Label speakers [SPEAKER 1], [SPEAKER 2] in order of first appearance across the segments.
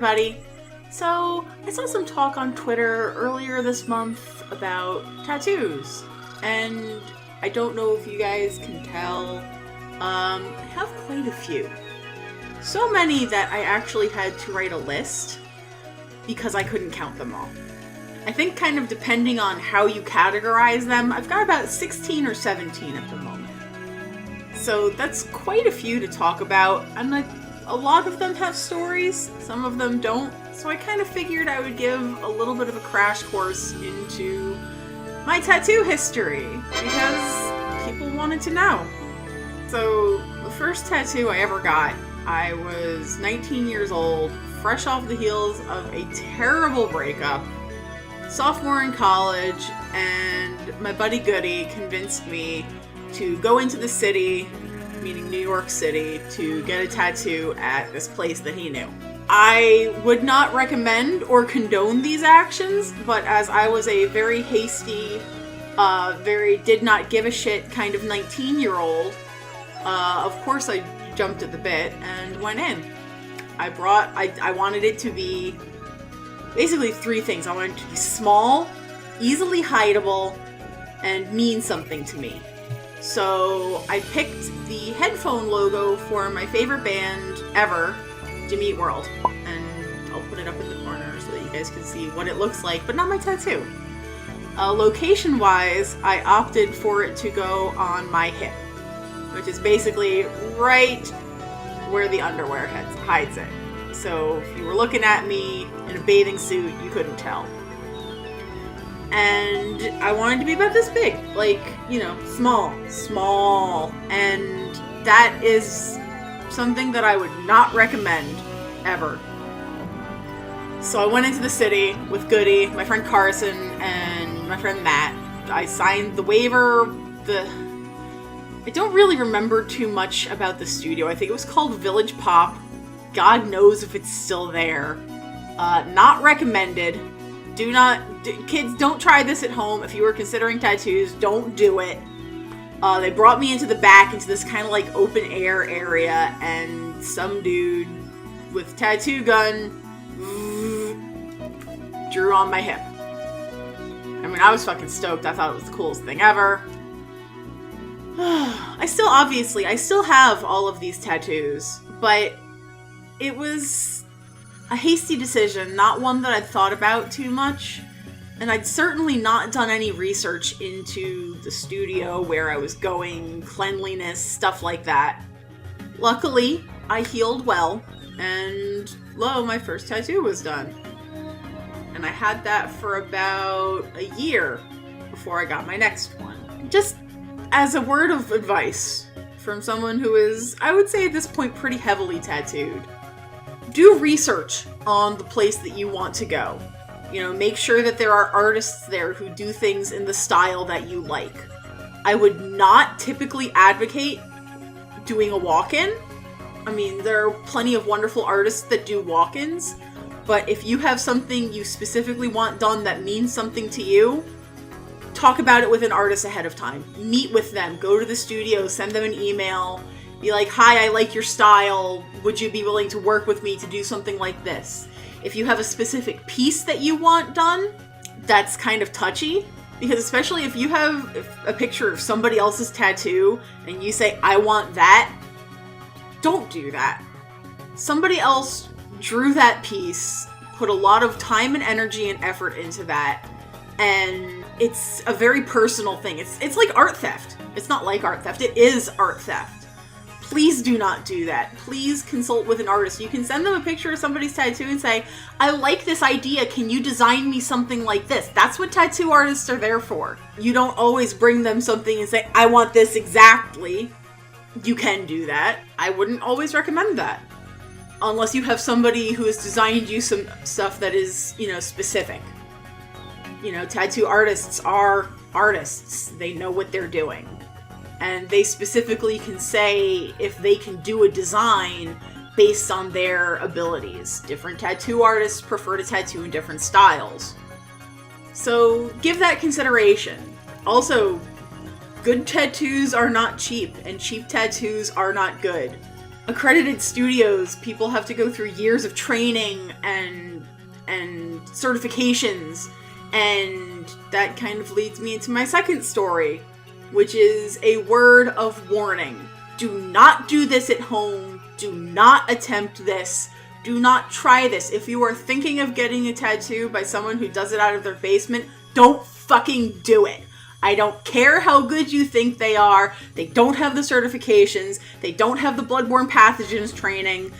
[SPEAKER 1] everybody! So, I saw some talk on Twitter earlier this month about tattoos, and I don't know if you guys can tell, I have quite a few. So many that I actually had to write a list because I couldn't count them all. I think kind of depending on how you categorize them, I've got about 16 or 17 at the moment. So that's quite a few to talk about, and a lot of them have stories, some of them don't. So I kind of figured I would give a little bit of a crash course into my tattoo history, because people wanted to know. So the first tattoo I ever got, I was 19 years old, fresh off the heels of a terrible breakup, sophomore in college, and my buddy Goody convinced me to go into the city, meaning New York City, to get a tattoo at this place that he knew. I would not recommend or condone these actions, but as I was a very hasty, very did not give a shit kind of 19-year-old, of course I jumped at the bit and went in. I wanted it to be basically three things. I wanted it to be small, easily hideable, and mean something to me. So I picked the headphone logo for my favorite band ever, Jimmy Eat World. And I'll put it up in the corner so that you guys can see what it looks like, but not my tattoo. Location-wise, I opted for it to go on my hip, which is basically right where the underwear hides it. So if you were looking at me in a bathing suit, you couldn't tell. And I wanted to be about this big, like, you know, small. And that is something that I would not recommend, ever. So I went into the city with Goody, my friend Carson, and my friend Matt. I signed the waiver, I don't really remember too much about the studio. I think it was called Village Pop. God knows if it's still there. Not recommended. Kids, don't try this at home. If you were considering tattoos, don't do it. They brought me into the back, into this kind of like open air area, and some dude with tattoo gun drew on my hip. I mean, I was fucking stoked. I thought it was the coolest thing ever. I still have all of these tattoos, but it was a hasty decision, not one that I'd thought about too much, and I'd certainly not done any research into the studio, where I was going, cleanliness, stuff like that. Luckily, I healed well, and my first tattoo was done. And I had that for about a year before I got my next one. Just as a word of advice from someone who is, I would say at this point, pretty heavily tattooed, do research on the place that you want to go. You know, make sure that there are artists there who do things in the style that you like. I would not typically advocate doing a walk-in. I mean, there are plenty of wonderful artists that do walk-ins, but if you have something you specifically want done that means something to you, talk about it with an artist ahead of time. Meet with them. Go to the studio. Send them an email. Be like, hi, I like your style. Would you be willing to work with me to do something like this? If you have a specific piece that you want done, that's kind of touchy. Because especially if you have a picture of somebody else's tattoo and you say, I want that, don't do that. Somebody else drew that piece, put a lot of time and energy and effort into that, and it's a very personal thing. It's like art theft. It's not like art theft. It is art theft. Please do not do that. Please consult with an artist. You can send them a picture of somebody's tattoo and say, I like this idea. Can you design me something like this? That's what tattoo artists are there for. You don't always bring them something and say, I want this exactly. You can do that. I wouldn't always recommend that. Unless you have somebody who has designed you some stuff that is, specific. Tattoo artists are artists. They know what they're doing. And they specifically can say if they can do a design based on their abilities. Different tattoo artists prefer to tattoo in different styles. So give that consideration. Also, good tattoos are not cheap, and cheap tattoos are not good. accredited studios, people have to go through years of training and certifications, and that kind of leads me into my second story, which is a word of warning. Do not do this at home. Do not attempt this. Do not try this. If you are thinking of getting a tattoo by someone who does it out of their basement, don't fucking do it. I don't care how good you think they are. They don't have the certifications. They don't have the bloodborne pathogens training.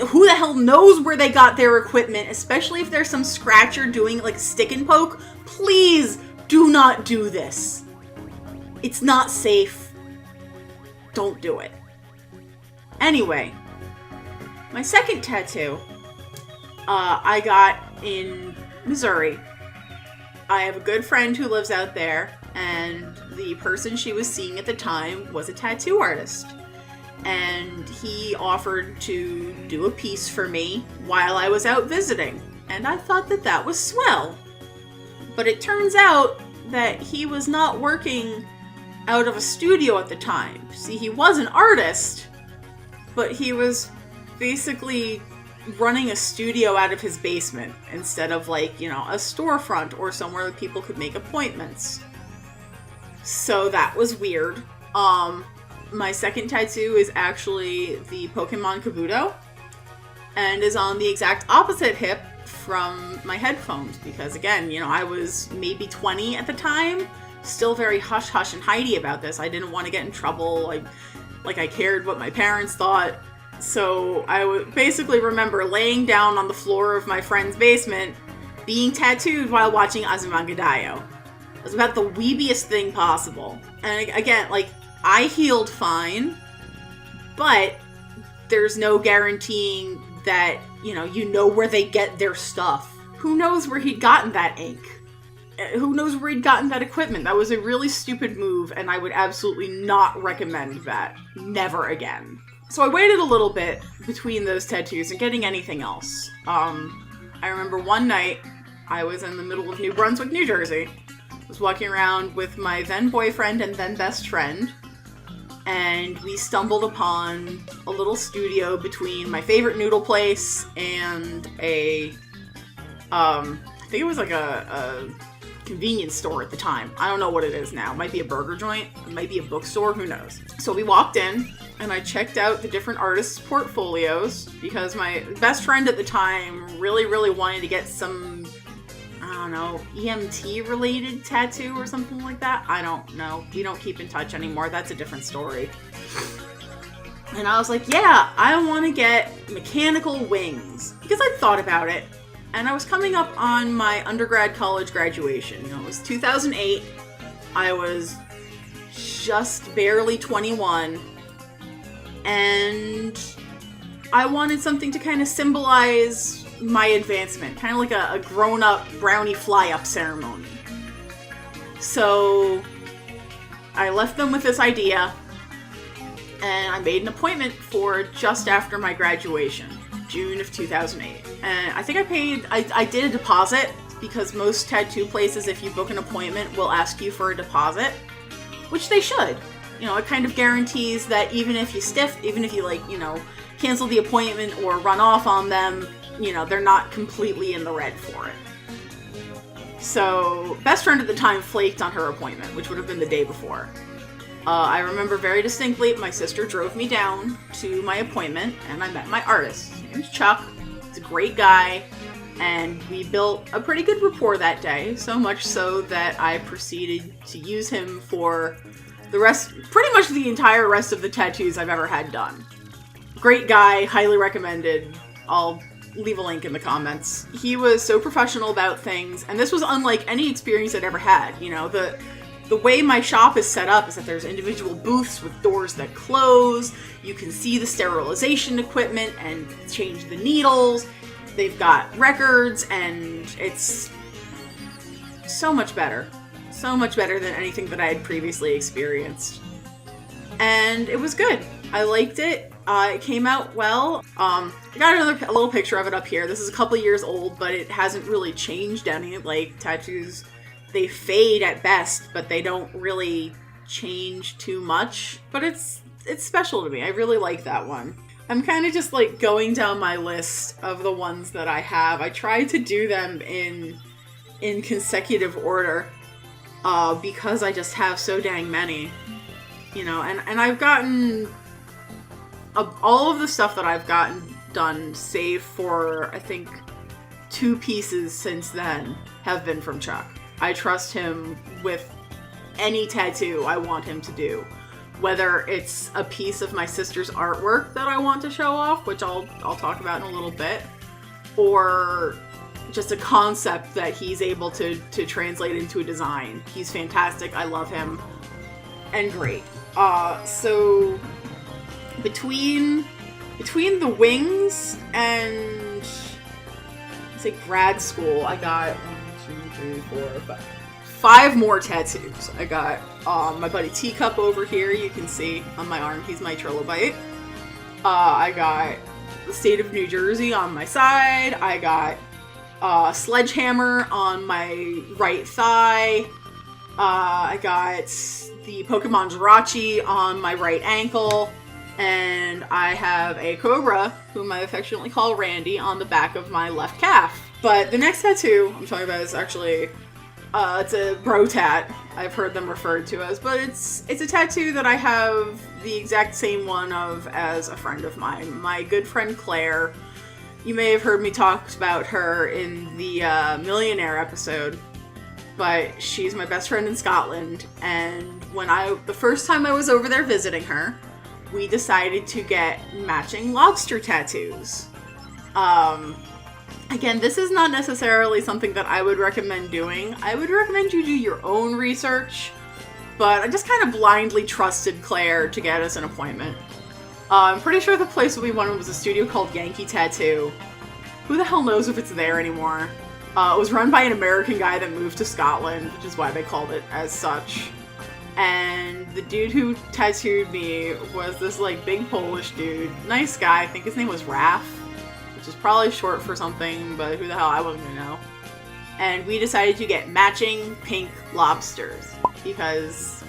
[SPEAKER 1] Who the hell knows where they got their equipment, especially if there's some scratcher doing like stick and poke. Please do not do this. It's not safe. Don't do it. Anyway, my second tattoo, I got in Missouri. I have a good friend who lives out there, and the person she was seeing at the time was a tattoo artist. And he offered to do a piece for me while I was out visiting. And I thought that that was swell. But it turns out that he was not working out of a studio at the time. See, he was an artist, but he was basically running a studio out of his basement instead of like, you know, a storefront or somewhere that people could make appointments. So that was weird. My second tattoo is actually the Pokemon Kabuto, and is on the exact opposite hip from my headphones, because again, you know, I was maybe 20 at the time, still very hush-hush and hidey about this. I didn't want to get in trouble, I cared what my parents thought. So I would basically remember laying down on the floor of my friend's basement, being tattooed while watching Azumanga Daioh. It was about the weebiest thing possible. And again, like, I healed fine, but there's no guaranteeing that, you know where they get their stuff. Who knows where he'd gotten that ink? Who knows where he'd gotten that equipment? That was a really stupid move, and I would absolutely not recommend that. Never again. So I waited a little bit between those tattoos and getting anything else. I remember one night, I was in the middle of New Brunswick, New Jersey. I was walking around with my then boyfriend and then best friend, and we stumbled upon a little studio between my favorite noodle place and I think it was like a convenience store at the time. I don't know what it is now. It might be a burger joint. It might be a bookstore. Who knows? So we walked in, and I checked out the different artists' portfolios, because my best friend at the time really, really wanted to get some, I don't know, EMT-related tattoo or something like that. I don't know. We don't keep in touch anymore. That's a different story. And I was like, yeah, I want to get mechanical wings, because I'd thought about it. And I was coming up on my undergrad college graduation. You know, it was 2008. I was just barely 21. And I wanted something to kind of symbolize my advancement. Kind of like a grown-up brownie fly-up ceremony. So I left them with this idea. And I made an appointment for just after my graduation. June of 2008. And I think I did a deposit, because most tattoo places, if you book an appointment, will ask you for a deposit, which they should. You know, it kind of guarantees that even if you cancel the appointment or run off on them, you know, they're not completely in the red for it. So, best friend at the time flaked on her appointment, which would have been the day before. I remember very distinctly, my sister drove me down to my appointment, and I met my artist. His name's Chuck. He's a great guy, and we built a pretty good rapport that day, so much so that I proceeded to use him for pretty much the entire rest of the tattoos I've ever had done. Great guy, highly recommended. I'll leave a link in the comments. He was so professional about things, and this was unlike any experience I'd ever had. You know, the way my shop is set up is that there's individual booths with doors that close. You can see the sterilization equipment and change the needles. They've got records, and it's so much better. So much better than anything that I had previously experienced. And it was good. I liked it. It came out well. I got a little picture of it up here. This is a couple years old, but it hasn't really changed any. Like, tattoos, they fade at best, but they don't really change too much. But it's special to me. I really like that one. I'm kind of just like going down my list of the ones that I have. I tried to do them in consecutive order because I just have so dang many, you know, and I've gotten all of the stuff that I've gotten done, save for I think 2 pieces since then, have been from Chuck. I trust him with any tattoo I want him to do. Whether it's a piece of my sister's artwork that I want to show off, which I'll talk about in a little bit, or just a concept that he's able to translate into a design. He's fantastic. I love him. And great. So between the wings and say grad school, I got 1, 2, 3, 4, 5 more tattoos. I got my buddy Teacup over here, you can see on my arm, he's my trilobite. I got the state of New Jersey on my side. I got Sledgehammer on my right thigh. I got the Pokemon Jirachi on my right ankle. And I have a cobra, whom I affectionately call Randy, on the back of my left calf. But the next tattoo I'm talking about is actually, it's a bro tat, I've heard them referred to as, but it's a tattoo that I have the exact same one of as a friend of mine, my good friend Claire. You may have heard me talk about her in the Millionaire episode, but she's my best friend in Scotland, and the first time I was over there visiting her, we decided to get matching lobster tattoos. Again, this is not necessarily something that I would recommend doing. I would recommend you do your own research, but I just kind of blindly trusted Claire to get us an appointment. I'm pretty sure the place that we wanted was a studio called Yankee Tattoo. Who the hell knows if it's there anymore? It was run by an American guy that moved to Scotland, which is why they called it as such. And the dude who tattooed me was this like big Polish dude. Nice guy. I think his name was Raf, which is probably short for something, but who the hell, I wasn't gonna know. And we decided to get matching pink lobsters because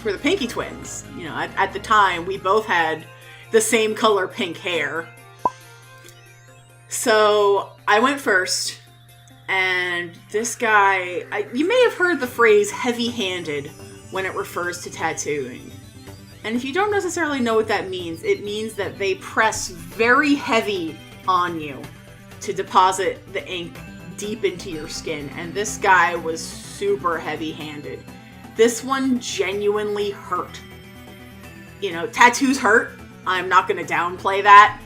[SPEAKER 1] we're the Pinky Twins. You know, at the time, we both had the same color pink hair. So I went first. And this guy, you may have heard the phrase heavy-handed when it refers to tattooing. And if you don't necessarily know what that means, it means that they press very heavy on you to deposit the ink deep into your skin. And this guy was super heavy-handed. This one genuinely hurt. You know, tattoos hurt. I'm not going to downplay that.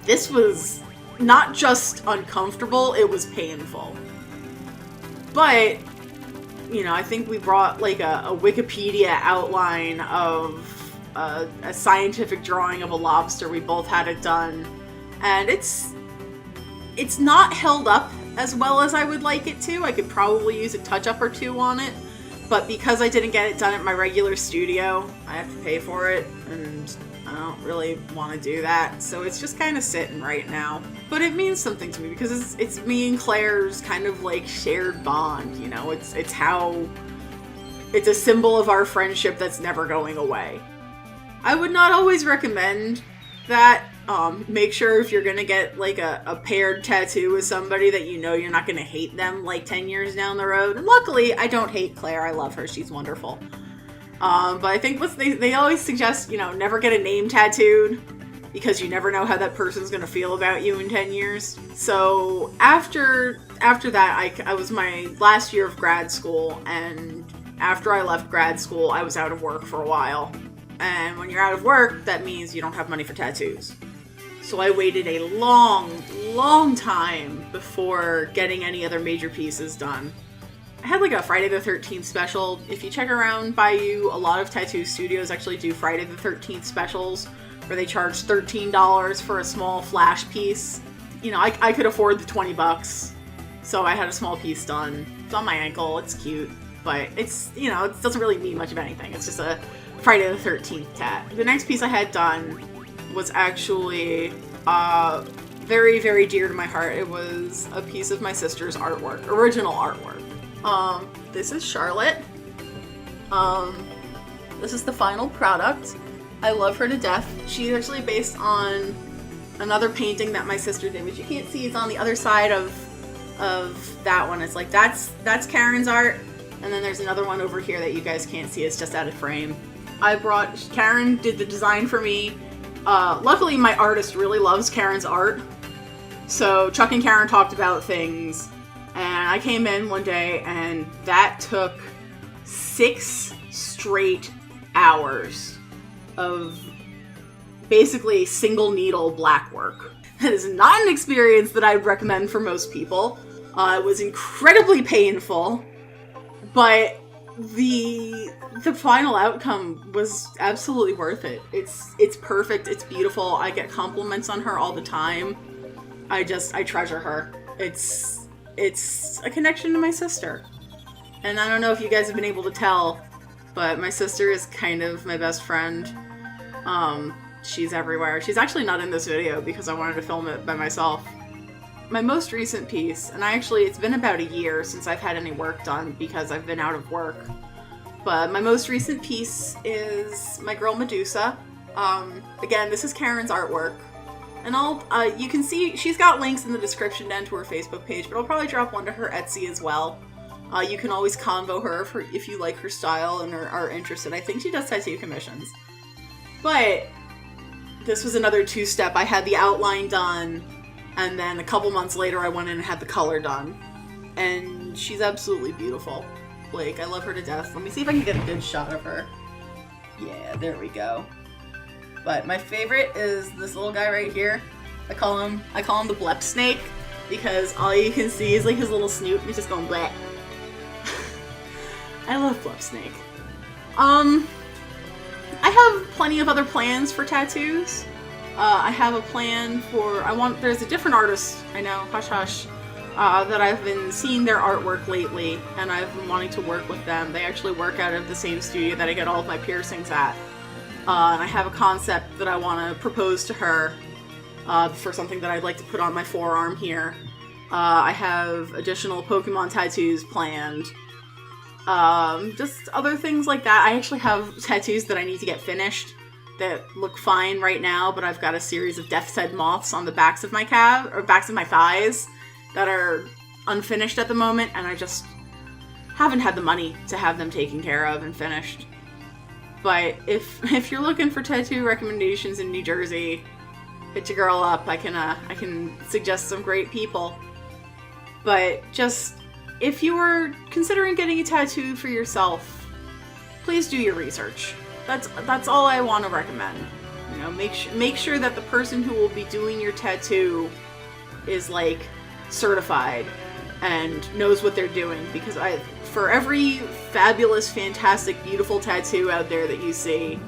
[SPEAKER 1] This was not just uncomfortable, it was painful. But, you know, I think we brought like a Wikipedia outline of a scientific drawing of a lobster. We both had it done. And it's not held up as well as I would like it to. I could probably use a touch-up or 2 on it. But because I didn't get it done at my regular studio, I have to pay for it, and I don't really want to do that. So it's just kind of sitting right now. But it means something to me because it's me and Claire's kind of like shared bond, you know? It's a symbol of our friendship that's never going away. I would not always recommend that. Make sure if you're gonna get like a paired tattoo with somebody that you know you're not gonna hate them like 10 years down the road. And luckily, I don't hate Claire. I love her. She's wonderful. But I think they always suggest, you know, never get a name tattooed because you never know how that person's gonna feel about you in 10 years. So after that, I was my last year of grad school, and after I left grad school, I was out of work for a while. And when you're out of work, that means you don't have money for tattoos. So I waited a long time before getting any other major pieces done. I had like a Friday the 13th special. If you check around by you, a lot of tattoo studios actually do Friday the 13th specials where they charge $13 for a small flash piece. You know, I could afford the $20, so I had a small piece done. It's on my ankle, it's cute, but it's, you know, it doesn't really mean much of anything. It's just a Friday the 13th tat. The next piece I had done was actually very, very dear to my heart. It was a piece of my sister's artwork, original artwork. This is Charlotte. This is the final product. I love her to death. She's actually based on another painting that my sister did, which you can't see. It's on the other side of that one. It's like, that's Karen's art, and then there's another one over here that you guys can't see. It's just out of frame. Karen did the design for me. Luckily, my artist really loves Karen's art. So Chuck and Karen talked about things, and I came in one day, and that took 6 straight hours of basically single needle black work. That is not an experience that I'd recommend for most people. It was incredibly painful, but the final outcome was absolutely worth it. It's perfect. It's beautiful. I get compliments on her all the time. I treasure her. It's a connection to my sister. And I don't know if you guys have been able to tell, but my sister is kind of my best friend. She's everywhere. She's actually not in this video because I wanted to film it by myself. My most recent piece, and it's been about a year since I've had any work done because I've been out of work. But my most recent piece is my girl Medusa. Again, this is Karen's artwork. And you can see, she's got links in the description down to her Facebook page, but I'll probably drop one to her Etsy as well. You can always convo her if you like her style and are interested. I think she does tattoo commissions. But this was another 2-step. I had the outline done, and then a couple months later I went in and had the color done. And she's absolutely beautiful. Like, I love her to death. Let me see if I can get a good shot of her. Yeah, there we go. But my favorite is this little guy right here. I call him the blep snake, because all you can see is like his little snoot and he's just going bleh. I love blep snake. I have plenty of other plans for tattoos. I have a plan for, there's a different artist, I know, hush hush, that I've been seeing their artwork lately, and I've been wanting to work with them. They actually work out of the same studio that I get all of my piercings at. And I have a concept that I want to propose to her for something that I'd like to put on my forearm here. I have additional Pokemon tattoos planned. Just other things like that. I actually have tattoos that I need to get finished that look fine right now, but I've got a series of Death's Head moths on the backs of my backs of my thighs that are unfinished at the moment, and I just haven't had the money to have them taken care of and finished. But if you're looking for tattoo recommendations in New Jersey, hit your girl up. I can suggest some great people. But just, if you are considering getting a tattoo for yourself, please do your research. That's all I want to recommend. You know, make sure that the person who will be doing your tattoo is like certified and knows what they're doing, because for every fabulous, fantastic, beautiful tattoo out there that you see,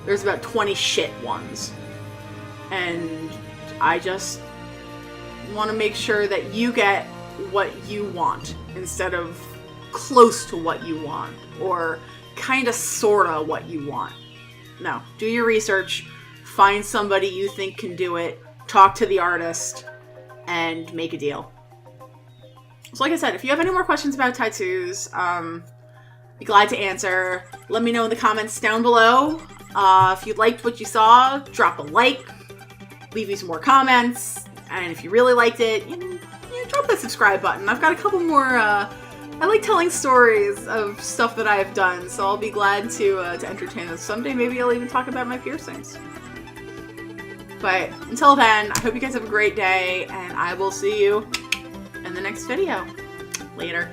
[SPEAKER 1] there's about 20 shit ones. And I just want to make sure that you get what you want instead of close to what you want, or kind of sorta what you want. No, do your research, find somebody you think can do it, talk to the artist, and make a deal. So like I said, if you have any more questions about tattoos, be glad to answer. Let me know in the comments down below. If you liked what you saw, drop a like, leave me some more comments, and if you really liked it, drop that subscribe button. I've got a couple more, I like telling stories of stuff that I've done, so I'll be glad to entertain them. Someday maybe I'll even talk about my piercings. But until then, I hope you guys have a great day, and I will see you in the next video. Later.